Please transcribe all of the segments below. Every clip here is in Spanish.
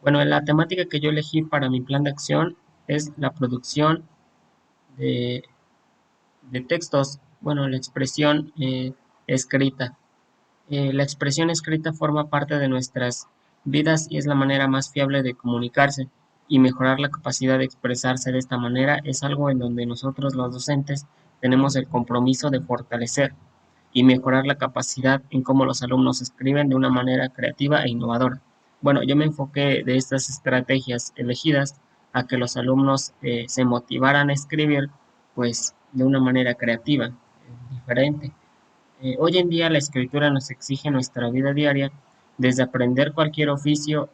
Bueno, la temática que yo elegí para mi plan de acción es la producción de, de textos, bueno, la expresión escrita. La expresión escrita forma parte de nuestras vidas y es la manera más fiable de comunicarse y mejorar la capacidad de expresarse de esta manera es algo en donde nosotros los docentes tenemos el compromiso de fortalecer y mejorar la capacidad en cómo los alumnos escriben de una manera creativa e innovadora. Bueno, yo me enfoqué de estas estrategias elegidas a que los alumnos se motivaran a escribir pues de una manera creativa, diferente. Hoy en día la escritura nos exige en nuestra vida diaria, desde aprender cualquier oficio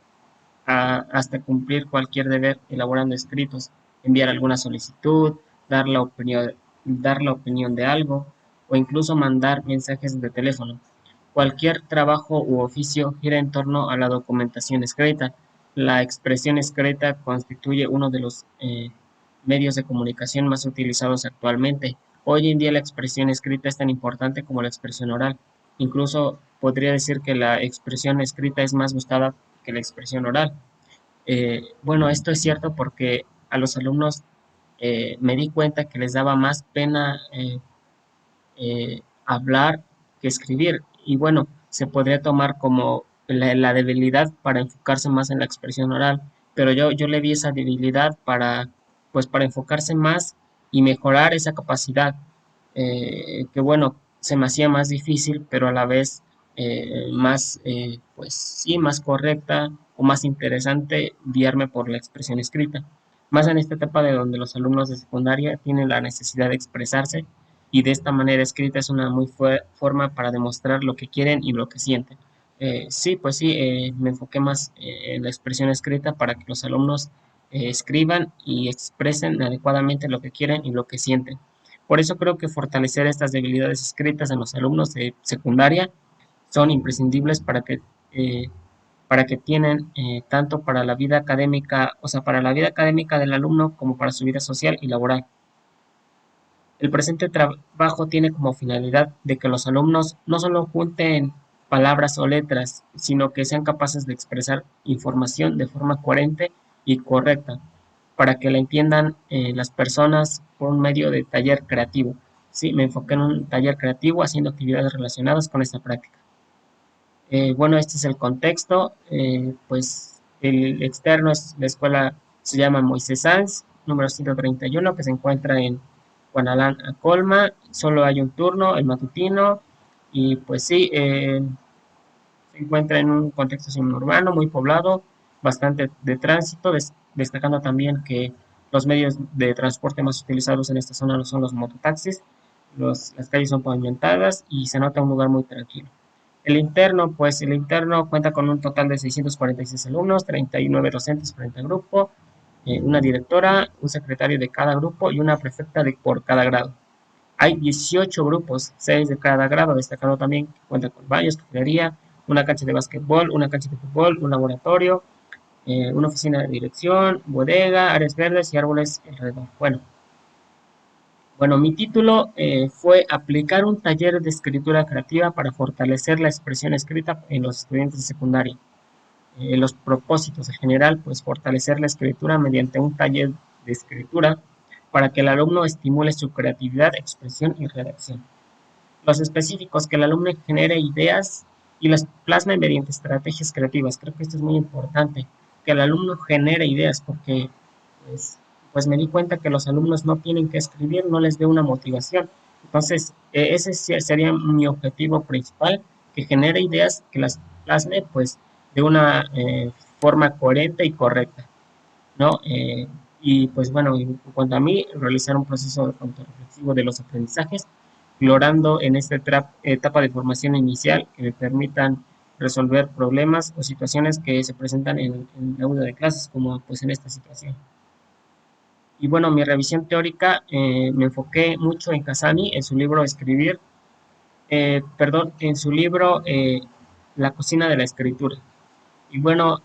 hasta cumplir cualquier deber elaborando escritos, enviar alguna solicitud, dar la opinión de algo o incluso mandar mensajes de teléfono. Cualquier trabajo u oficio gira en torno a la documentación escrita. La expresión escrita constituye uno de los medios de comunicación más utilizados actualmente. Hoy en día la expresión escrita es tan importante como la expresión oral. Incluso podría decir que la expresión escrita es más buscada que la expresión oral. Bueno, esto es cierto porque a los alumnos me di cuenta que les daba más pena hablar que escribir. Y bueno, se podría tomar como la debilidad para enfocarse más en la expresión oral, pero yo le vi esa debilidad pues, para enfocarse más y mejorar esa capacidad, que bueno, se me hacía más difícil, pero a la vez más, pues sí, más correcta o más interesante guiarme por la expresión escrita. Más en esta etapa de donde los alumnos de secundaria tienen la necesidad de expresarse y de esta manera escrita es una muy forma para demostrar lo que quieren y lo que sienten. Sí, pues sí, me enfoqué más en la expresión escrita para que los alumnos escriban y expresen adecuadamente lo que quieren y lo que sienten. Por eso creo que fortalecer estas debilidades escritas en los alumnos de secundaria son imprescindibles para que tienen tanto para la vida académica, o sea, para la vida académica del alumno como para su vida social y laboral. El presente trabajo tiene como finalidad de que los alumnos no solo junten palabras o letras, sino que sean capaces de expresar información de forma coherente y correcta, para que la entiendan las personas por un medio de taller creativo. Sí, me enfoqué en un taller creativo haciendo actividades relacionadas con esta práctica. Bueno, este es el contexto. Pues el externo es la escuela, se llama Moisés Sanz, número 131, que se encuentra en Guanalán, Colma. Solo hay un turno, el matutino, y pues sí, se encuentra en un contexto semiurbano, muy poblado, bastante de tránsito, destacando también que los medios de transporte más utilizados en esta zona son los mototaxis, las calles son pavimentadas y se nota un lugar muy tranquilo. El interno, pues el interno cuenta con un total de 646 alumnos, 39 docentes frente al grupo, una directora, un secretario de cada grupo y una prefecta por cada grado. Hay 18 grupos, 6 de cada grado, destacando también que cuenta con baños, cafetería, una cancha de básquetbol, una cancha de fútbol, un laboratorio, una oficina de dirección, bodega, áreas verdes y árboles alrededor. Bueno, mi título fue Aplicar un taller de escritura creativa para fortalecer la expresión escrita en los estudiantes de secundaria. Los propósitos en general, pues fortalecer la escritura mediante un taller de escritura para que el alumno estimule su creatividad, expresión y redacción. Los específicos, que el alumno genere ideas y las plasme mediante estrategias creativas. Creo que esto es muy importante, que el alumno genere ideas, porque pues, pues me di cuenta que los alumnos no tienen que escribir, no les dé una motivación. Entonces, ese sería mi objetivo principal, que genere ideas, que las plasme pues de una forma coherente y correcta, ¿no? Y pues bueno, en cuanto a mí, realizar un proceso autorreflexivo de los aprendizajes, explorando en esta etapa de formación inicial que me permitan resolver problemas o situaciones que se presentan en el aula de clases, como pues en esta situación. Y bueno, mi revisión teórica me enfoqué mucho en Casani, en su libro Escribir, perdón, en su libro La cocina de la escritura. Y bueno,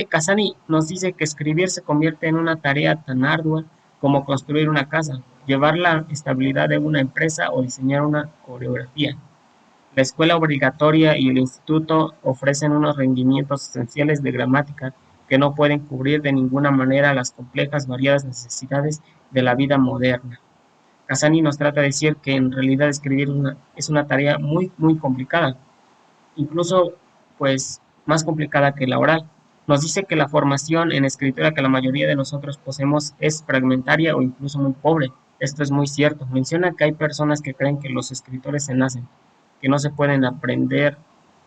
Casani nos dice que escribir se convierte en una tarea tan ardua como construir una casa, llevar la estabilidad de una empresa o diseñar una coreografía. La escuela obligatoria y el instituto ofrecen unos rendimientos esenciales de gramática, que no pueden cubrir de ninguna manera las complejas, variadas necesidades de la vida moderna. Casani nos trata de decir que en realidad escribir es una tarea muy, muy complicada, incluso pues más complicada que la oral. Nos dice que la formación en escritura que la mayoría de nosotros poseemos es fragmentaria o incluso muy pobre. Esto es muy cierto. Menciona que hay personas que creen que los escritores se nacen, que no se pueden aprender,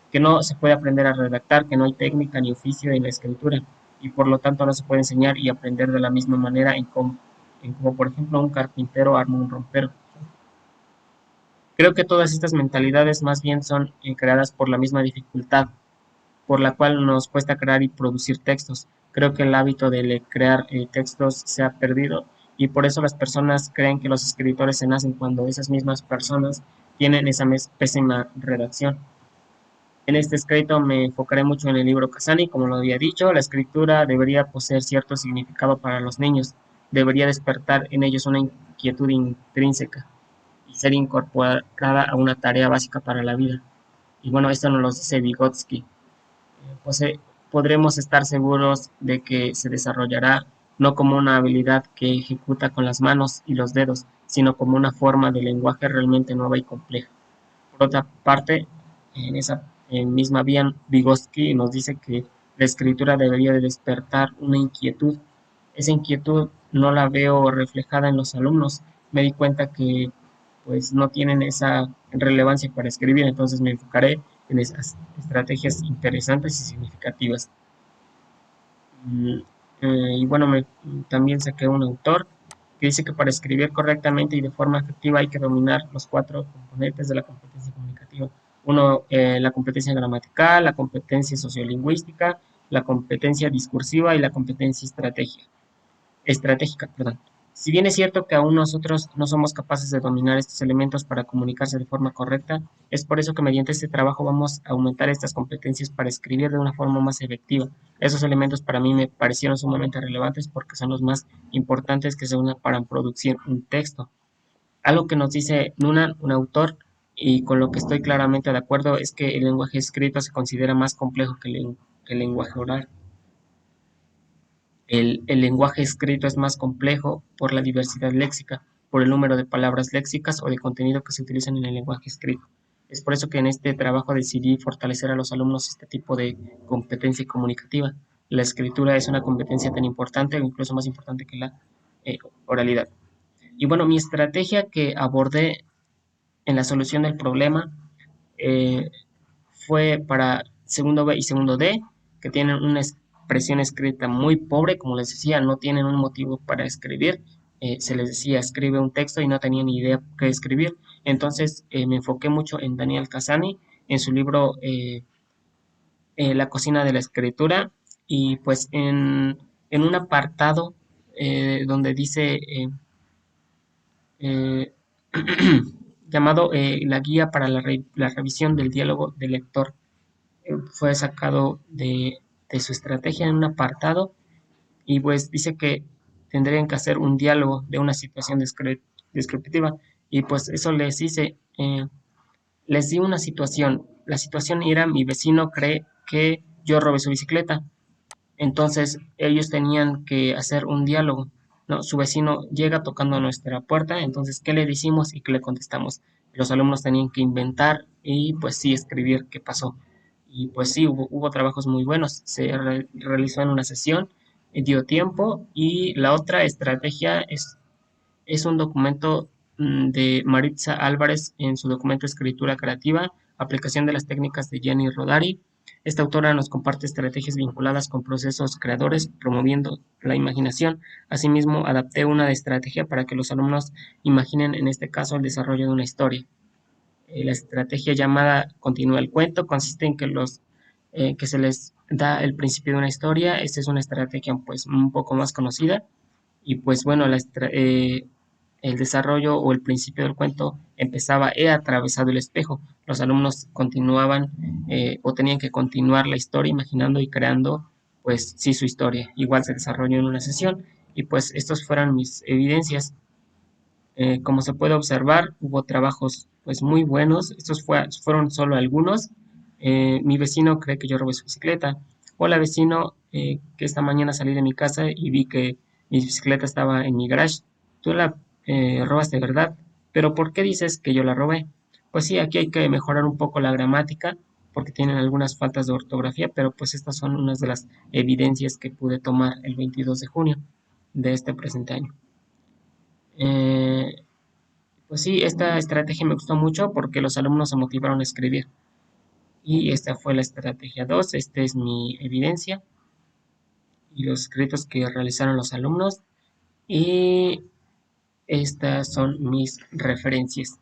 que no se puede aprender a redactar, que no hay técnica ni oficio en la escritura y por lo tanto no se puede enseñar y aprender de la misma manera en como por ejemplo un carpintero arma un rompero. Creo que todas estas mentalidades más bien son creadas por la misma dificultad por la cual nos cuesta crear y producir textos. Creo que el hábito de crear textos se ha perdido y por eso las personas creen que los escritores se nacen cuando esas mismas personas tienen esa pésima redacción. En este escrito me enfocaré mucho en el libro Casani, como lo había dicho, la escritura debería poseer cierto significado para los niños, debería despertar en ellos una inquietud intrínseca y ser incorporada a una tarea básica para la vida. Y bueno, esto nos lo dice Vygotsky. Pues podremos estar seguros de que se desarrollará no como una habilidad que ejecuta con las manos y los dedos, sino como una forma de lenguaje realmente nueva y compleja. Por otra parte, en esa misma vía, Vygotsky nos dice que la escritura debería de despertar una inquietud. Esa inquietud no la veo reflejada en los alumnos. Me di cuenta que pues no tienen esa relevancia para escribir, entonces me enfocaré en esas estrategias interesantes y significativas. Mm, y bueno, también saqué un autor que dice que para escribir correctamente y de forma efectiva hay que dominar los 4 componentes de la competencia comunicativa. Uno, la competencia gramatical, la competencia sociolingüística, la competencia discursiva y la competencia estratégica, perdón. Si bien es cierto que aún nosotros no somos capaces de dominar estos elementos para comunicarse de forma correcta, es por eso que mediante este trabajo vamos a aumentar estas competencias para escribir de una forma más efectiva. Esos elementos para mí me parecieron sumamente relevantes porque son los más importantes que se unen para producir un texto. Algo que nos dice Nunan, un autor, y con lo que estoy claramente de acuerdo, es que el lenguaje escrito se considera más complejo que el lenguaje oral. El lenguaje escrito es más complejo por la diversidad léxica, por el número de palabras léxicas o de contenido que se utilizan en el lenguaje escrito. Es por eso que en este trabajo decidí fortalecer a los alumnos este tipo de competencia comunicativa. La escritura es una competencia tan importante o incluso más importante que la oralidad. Y bueno, mi estrategia que abordé en la solución del problema eh, fue para segundo B y segundo D, que tienen una expresión escrita muy pobre, como les decía, no tienen un motivo para escribir. Se les decía, escribe un texto y no tenían ni idea qué escribir. Entonces me enfoqué mucho en Daniel Casani, en su libro La cocina de la escritura, y pues en un apartado donde dice eh, llamado La guía para la revisión del diálogo del lector fue sacado de su estrategia en un apartado y pues dice que tendrían que hacer un diálogo de una situación descriptiva y pues eso les di una situación. La situación era mi vecino cree que yo robé su bicicleta. Entonces ellos tenían que hacer un diálogo, ¿no? Su vecino llega tocando a nuestra puerta, entonces, ¿qué le decimos y qué le contestamos? Los alumnos tenían que inventar y pues sí, escribir qué pasó. Y pues sí, hubo trabajos muy buenos, se realizó en una sesión, dio tiempo y la otra estrategia es un documento de Maritza Álvarez en su documento Escritura Creativa, aplicación de las técnicas de Jenny Rodari. Esta autora nos comparte estrategias vinculadas con procesos creadores, promoviendo la imaginación. Asimismo, adapté una estrategia para que los alumnos imaginen, en este caso, el desarrollo de una historia. La estrategia llamada Continúa el cuento consiste en que se les da el principio de una historia. Esta es una estrategia pues un poco más conocida y pues bueno, el desarrollo o el principio del cuento empezaba, he atravesado el espejo. Los alumnos continuaban o tenían que continuar la historia imaginando y creando, pues sí, su historia. Igual se desarrolló en una sesión y pues estos fueron mis evidencias. Como se puede observar, hubo trabajos pues muy buenos. Fueron solo algunos. Mi vecino cree que yo robé su bicicleta. Hola vecino, que esta mañana salí de mi casa y vi que mi bicicleta estaba en mi garage. Tú la robaste, ¿verdad? Pero ¿por qué dices que yo la robé? Pues sí, aquí hay que mejorar un poco la gramática porque tienen algunas faltas de ortografía, pero pues estas son unas de las evidencias que pude tomar el 22 de junio de este presente año. Eh, pues sí, esta estrategia me gustó mucho porque los alumnos se motivaron a escribir. Y esta fue la estrategia 2. Esta es mi evidencia y los escritos que realizaron los alumnos. Y estas son mis referencias.